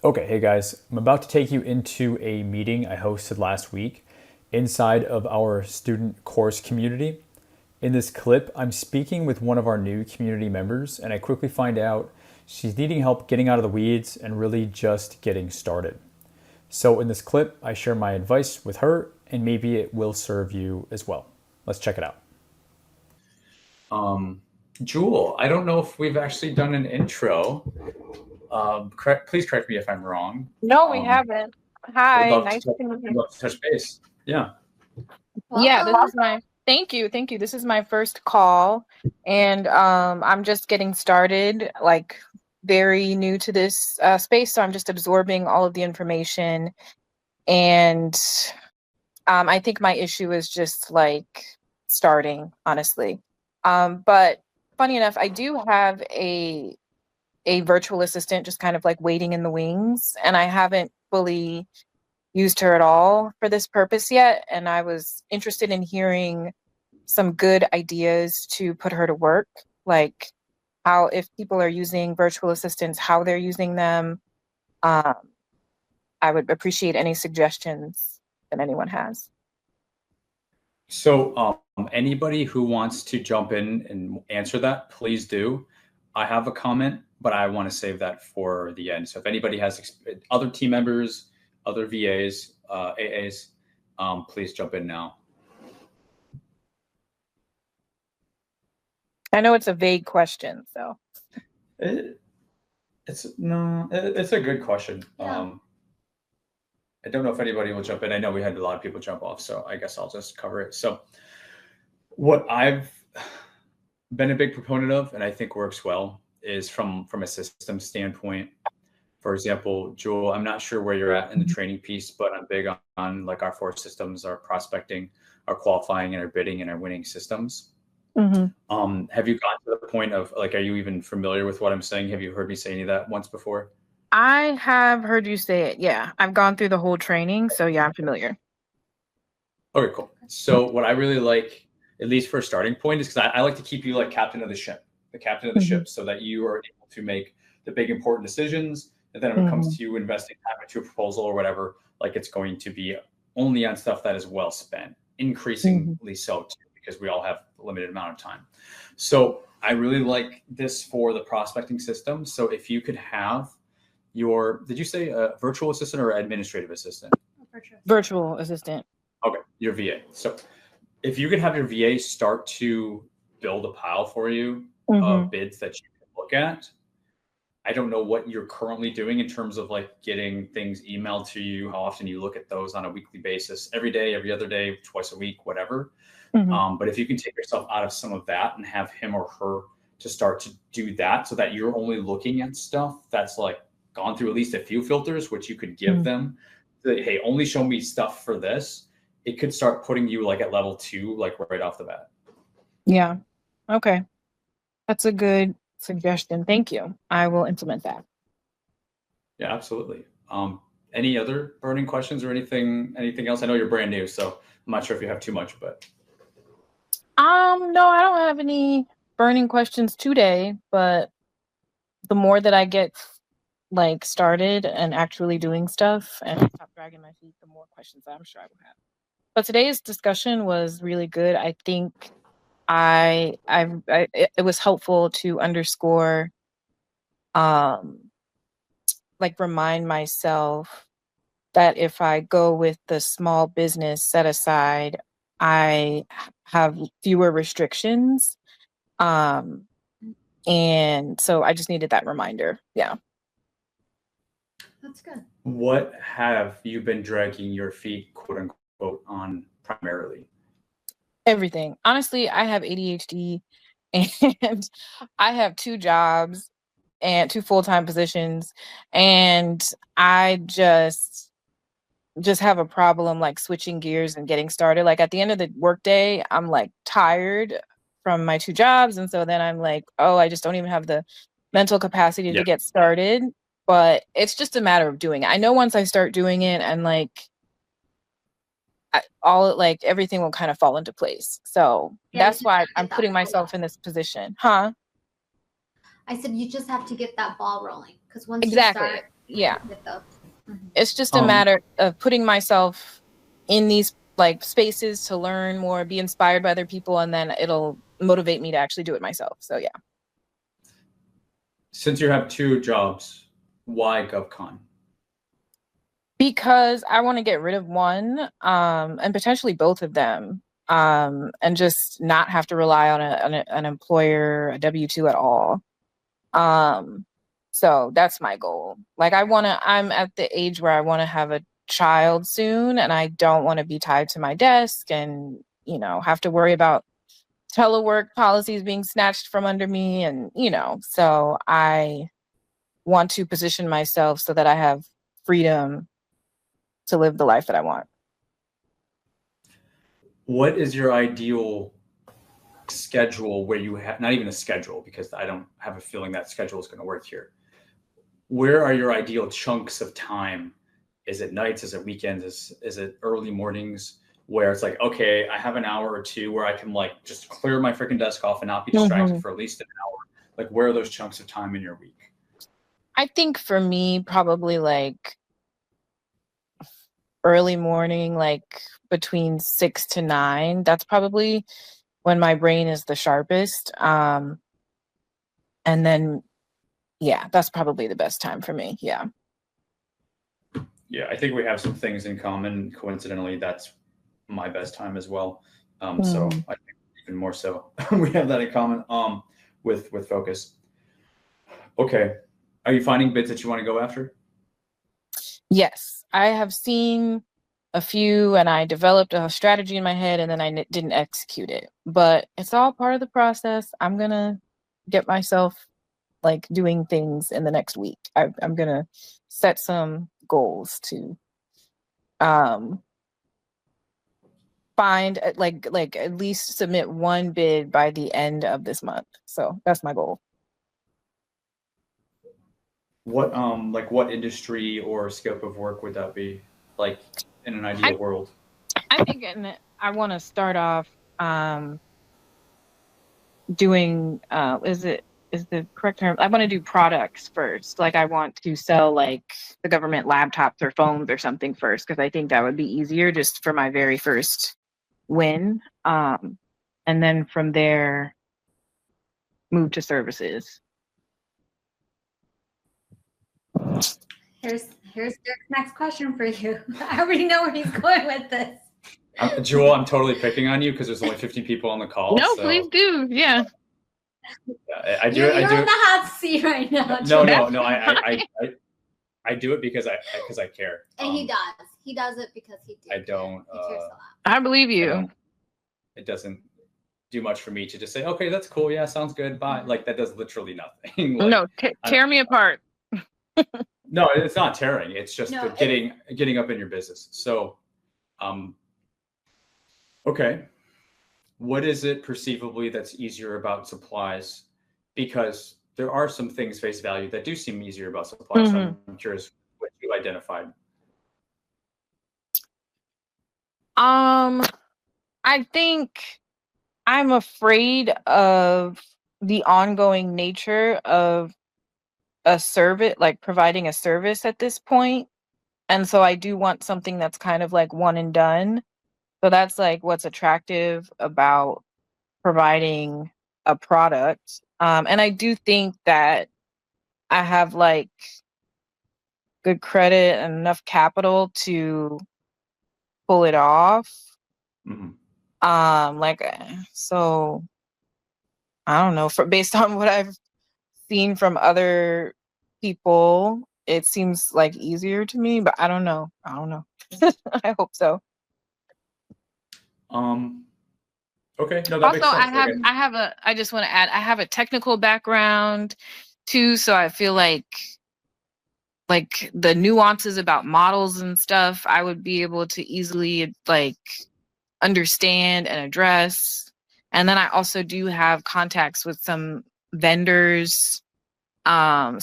Okay, hey guys, I'm about to take you into a meeting I hosted last week inside of our student course community. In this clip, I'm speaking with one of our new community members, and I quickly find out she's needing help getting out of the weeds and really just getting started. So, in this clip, I share my advice with her, and maybe it will serve you as well. Let's check it out. Jewel, I don't know if we've actually done an intro. Please correct me if I'm wrong. No, we haven't. Would Hi, love nice to, to meet would you. love to touch base. Yeah. Yeah, this is my thank you. This is my first call, and I'm just getting started, like very new to this space, so I'm just absorbing all of the information. And I think my issue is just like starting, honestly. But funny enough, I do have a virtual assistant just kind of like waiting in the wings, and I haven't fully used her at all for this purpose yet. And I was interested in hearing some good ideas to put her to work, like how, if people are using virtual assistants, how they're using them. Um, I would appreciate any suggestions that anyone has. So anybody who wants to jump in and answer that, please do. I have a comment, but I want to save that for the end. So if anybody has other team members, other VAs, AAs, please jump in now. I know it's a vague question, so. It's a good question. Yeah. I don't know if anybody will jump in. I know we had a lot of people jump off, so I guess I'll just cover it. So what I've been a big proponent of, and I think works well, is from a system standpoint. For example, Jewel, I'm not sure where you're at in the training piece, but I'm big on like our 4 systems, our prospecting, our qualifying, and our bidding and our winning systems. Mm-hmm. Have you gotten to the point of like, are you even familiar with what I'm saying? Have you heard me say any of that once before? I have heard you say it. Yeah, I've gone through the whole training, so yeah, I'm familiar. Okay, cool. So what I really like, at least for a starting point, is because I like to keep you like captain of the ship, so that you are able to make the big important decisions. And then when it comes to you investing time into a proposal or whatever, like it's going to be only on stuff that is well spent, increasingly so too, because we all have a limited amount of time. So I really like this for the prospecting system. So if you could have did you say a virtual assistant or administrative assistant? Virtual assistant. Okay, your VA. So if you could have your VA start to build a pile for you of bids that you can look at. I don't know what you're currently doing in terms of like getting things emailed to you, how often you look at those on a weekly basis, every day, every other day, twice a week, whatever. But if you can take yourself out of some of that and have him or her to start to do that so that you're only looking at stuff that's like gone through at least a few filters, which you could give them, that, hey, only show me stuff for this. It could start putting you like at level 2, like right off the bat. Yeah. Okay. That's a good suggestion. Thank you. I will implement that. Yeah, absolutely. Any other burning questions or anything else? I know you're brand new, so I'm not sure if you have too much, but. No, I don't have any burning questions today, but the more that I get like started and actually doing stuff and stop dragging my feet, the more questions I'm sure I will have. But today's discussion was really good. I think it was helpful to underscore, like remind myself that if I go with the small business set aside, I have fewer restrictions. And so I just needed that reminder. Yeah. That's good. What have you been dragging your feet, quote unquote, on primarily? Everything. Honestly, I have ADHD and I have 2 jobs and 2 full-time positions, and I just have a problem like switching gears and getting started. Like at the end of the workday, I'm like tired from my 2 jobs, and so then I'm like, oh, I just don't even have the mental capacity to get started. But it's just a matter of doing it. I know once I start doing it, and like everything will kind of fall into place. So that's why I'm putting myself in this position. I said you just have to get that ball rolling, because once exactly. you start, Yeah. Mm-hmm. It's just a matter of putting myself in these like spaces to learn more, be inspired by other people, and then it'll motivate me to actually do it myself. So yeah. Since you have 2 jobs, why GovCon? Because I want to get rid of one, and potentially both of them, and just not have to rely on an employer, a W-2 at all. So that's my goal. Like I'm at the age where I want to have a child soon, and I don't want to be tied to my desk and, you know, have to worry about telework policies being snatched from under me. And, you know, so I want to position myself so that I have freedom to live the life that I want. What is your ideal schedule where you have, not even a schedule, because I don't have a feeling that schedule is going to work here. Where are your ideal chunks of time? Is it nights? Is it weekends? Is it early mornings where it's like, okay, I have an hour or 2 where I can like just clear my freaking desk off and not be distracted for at least an hour? Like, where are those chunks of time in your week? I think for me, probably like early morning, like between 6 to 9. That's probably when my brain is the sharpest. And then, yeah, that's probably the best time for me. Yeah. Yeah, I think we have some things in common. Coincidentally, that's my best time as well. So I think even more so, we have that in common with focus. Okay. Are you finding bids that you want to go after? Yes, I have seen a few and I developed a strategy in my head and then I didn't execute it. But it's all part of the process. I'm going to get myself like doing things in the next week. I'm going to set some goals to find like at least submit one bid by the end of this month. So that's my goal. What what industry or scope of work would that be, like, in an ideal world? I think I want to start off doing is the correct term, I want to do products first. Like I want to sell like the government laptops or phones or something first, because I think that would be easier just for my very first win. And then from there move to services. Here's Dirk's next question for you. I already know where he's going with this. Jewel, I'm totally picking on you because there's only 15 people on the call. No, so. Please do. Yeah. I do. You're I do. on the hot seat right now. No. I do it because I care. And he does. He does it because he do. I don't. He cares a lot. I believe you. It doesn't do much for me to just say, okay, that's cool. Yeah, sounds good. Bye. Like that does literally nothing. Like, no, tear me apart. No, it's not tearing. It's just getting up in your business. So, okay. What is it perceivably that's easier about supplies? Because there are some things face value that do seem easier about supplies. So I'm curious what you identified. I think I'm afraid of the ongoing nature of a service, like providing a service at this point. And so I do want something that's kind of like one and done. So that's like what's attractive about providing a product. And I do think that I have like good credit and enough capital to pull it off. So I don't know, based on what I've seen from other people, it seems like easier to me, but I don't know. I hope so. Okay. No, that makes sense. I just want to add, I have a technical background too. So I feel like the nuances about models and stuff, I would be able to easily like understand and address. And then I also do have contacts with some vendors. So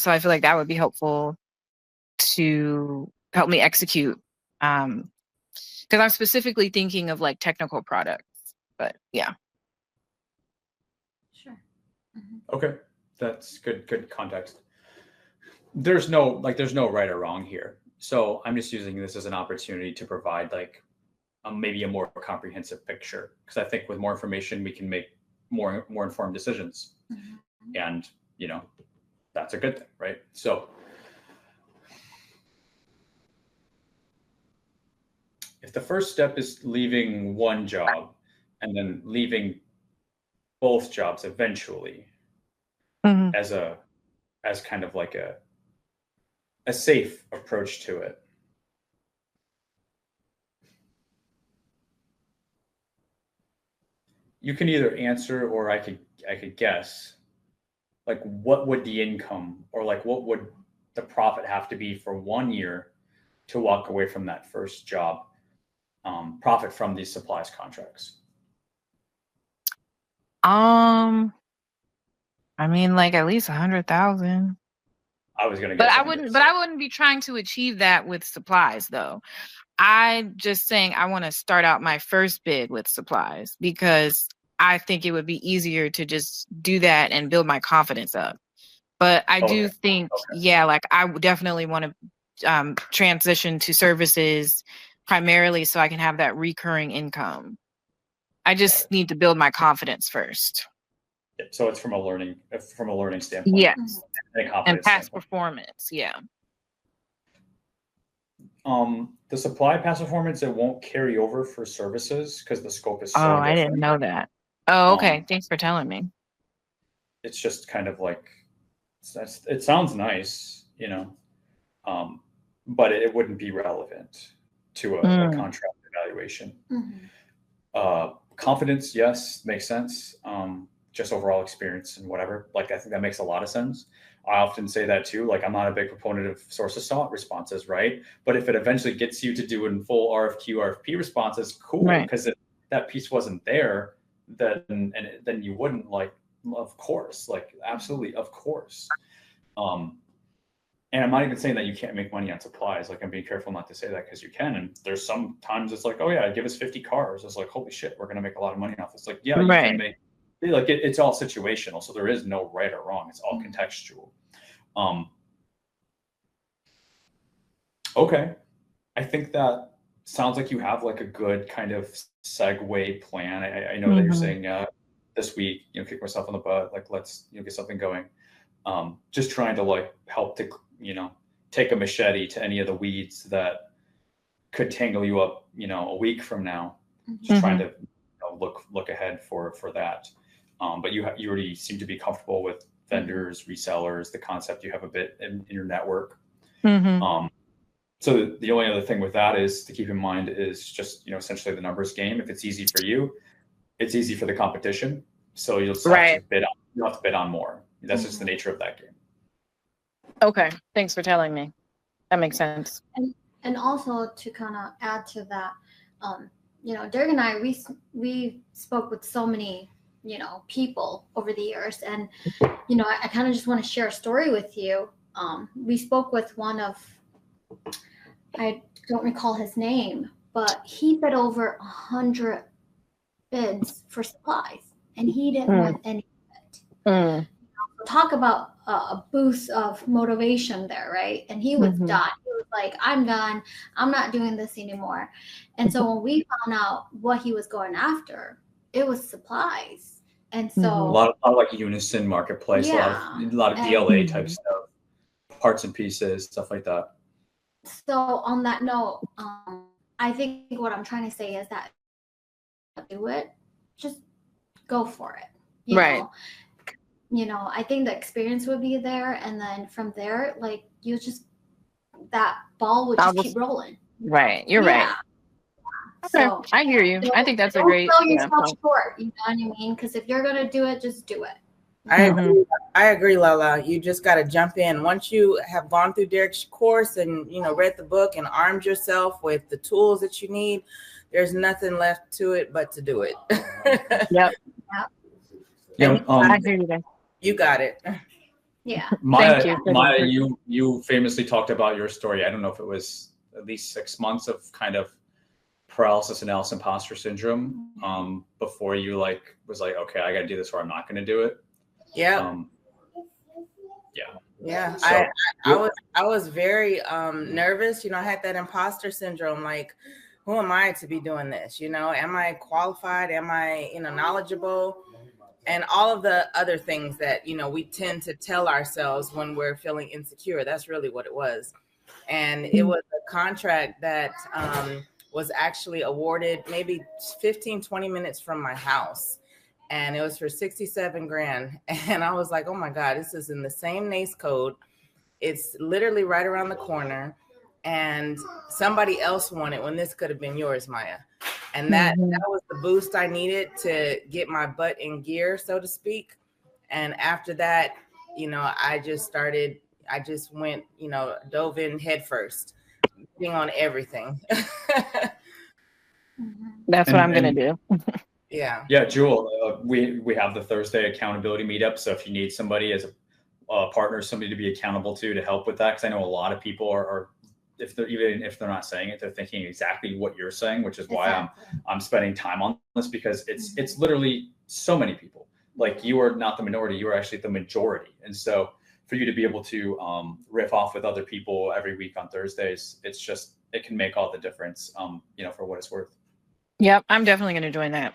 I feel like that would be helpful to help me execute. Because I'm specifically thinking of like technical products, but yeah. Sure. Okay. That's good context. there's no right or wrong here. So I'm just using this as an opportunity to provide like maybe a more comprehensive picture, because I think with more information we can make more informed decisions, and that's a good thing, right? So if the first step is leaving one job and then leaving both jobs eventually, as kind of like a safe approach to it, you can either answer, or I could guess, like what would the income, or like what would the profit have to be for 1 year to walk away from that first job, profit from these supplies contracts? I mean, like at least 100,000. I was gonna But guess, I wouldn't be trying to achieve that with supplies though. I'm just saying I want to start out my first bid with supplies, because I think it would be easier to just do that and build my confidence up. But I do think, like I would definitely want to transition to services primarily so I can have that recurring income. I just need to build my confidence first. So it's from a learning standpoint. Yes. And past standpoint. performance. Yeah. The supply past performance, it won't carry over for services because the scope is so different. I didn't know that. Oh, okay. Thanks for telling me. It's just kind of like, it sounds nice, but it wouldn't be relevant to a contract evaluation. Confidence, yes, makes sense. Just overall experience and whatever. Like, I think that makes a lot of sense. I often say that too. Like, I'm not a big proponent of source of SWOT responses, right? But if it eventually gets you to doing full RFQ, RFP responses, cool. Because if that piece wasn't there, then you wouldn't, like, of course, like, absolutely, of course. And I'm not even saying that you can't make money on supplies. Like, I'm being careful not to say that, because you can. And there's some times it's like, oh yeah, give us 50 cars. It's like, holy shit, we're going to make a lot of money off this. Like, yeah, you can make, like, it's all situational. So there is no right or wrong. It's all contextual. Okay. I think that sounds like you have like a good kind of segue plan. I know that you're saying this week, kick myself in the butt, like, let's get something going. Just trying to like help to, take a machete to any of the weeds that could tangle you up, a week from now. Just trying to look ahead for that. But you already seem to be comfortable with vendors, resellers, the concept. You have a bit in your network. So the only other thing with that is to keep in mind is just, essentially the numbers game. If it's easy for you, it's easy for the competition. So you'll have to bid on more. That's just the nature of that game. Okay. Thanks for telling me. That makes sense. And also to kind of add to that, Derek and I, we spoke with so many, people over the years. And, I kind of just want to share a story with you. We spoke with one of, I don't recall his name, but he bid over 100 bids for supplies, and he didn't win any of it. Talk about a boost of motivation there, right? And he was done. He was like, I'm done. I'm not doing this anymore. And so when we found out what he was going after, it was supplies. And so a lot of like Unison Marketplace, a lot of DLA type stuff, parts and pieces, stuff like that. So on that note, I think what I'm trying to say is that do it, just go for it. You know, I think the experience would be there, and then from there, like, that ball would just keep rolling. Right, you're right. Okay, so, I hear you. I think that's a great. Don't sell yourself short. You know what I mean? Because if you're gonna do it, just do it. I agree, Lala. You just got to jump in. Once you have gone through Derek's course and, read the book and armed yourself with the tools that you need, there's nothing left to it but to do it. Yep. I hear you. You got it. Yeah. Maya, you famously talked about your story. I don't know if it was at least 6 months of kind of paralysis analysis imposter syndrome before you was like, okay, I got to do this or I'm not going to do it. Yeah. Yeah, So, I was very nervous. You know, I had that imposter syndrome. Like, who am I to be doing this? You know, am I qualified? Am I, you know, knowledgeable? And all of the other things that, you know, we tend to tell ourselves when we're feeling insecure. That's really what it was. And it was a contract that was actually awarded maybe 15, 20 minutes from my house. And it was for 67 grand. And I was like, oh my God, this is in the same NACE code. It's literally right around the corner. And somebody else won it when this could have been yours, Maya. And that was the boost I needed to get my butt in gear, so to speak. And after that, you know, I just went, you know, dove in head first, being on everything. That's what I'm going to do. Yeah. Yeah, Jewel, we have the Thursday accountability meetup. So if you need somebody as a partner, somebody to be accountable to help with that, because I know a lot of people are if they're not saying it, they're thinking exactly what you're saying, which is why I'm spending time on this, because it's literally so many people. Like, you are not the minority, you are actually the majority. And so for you to be able to riff off with other people every week on Thursdays, it can make all the difference, you know, for what it's worth. Yep, I'm definitely going to join that.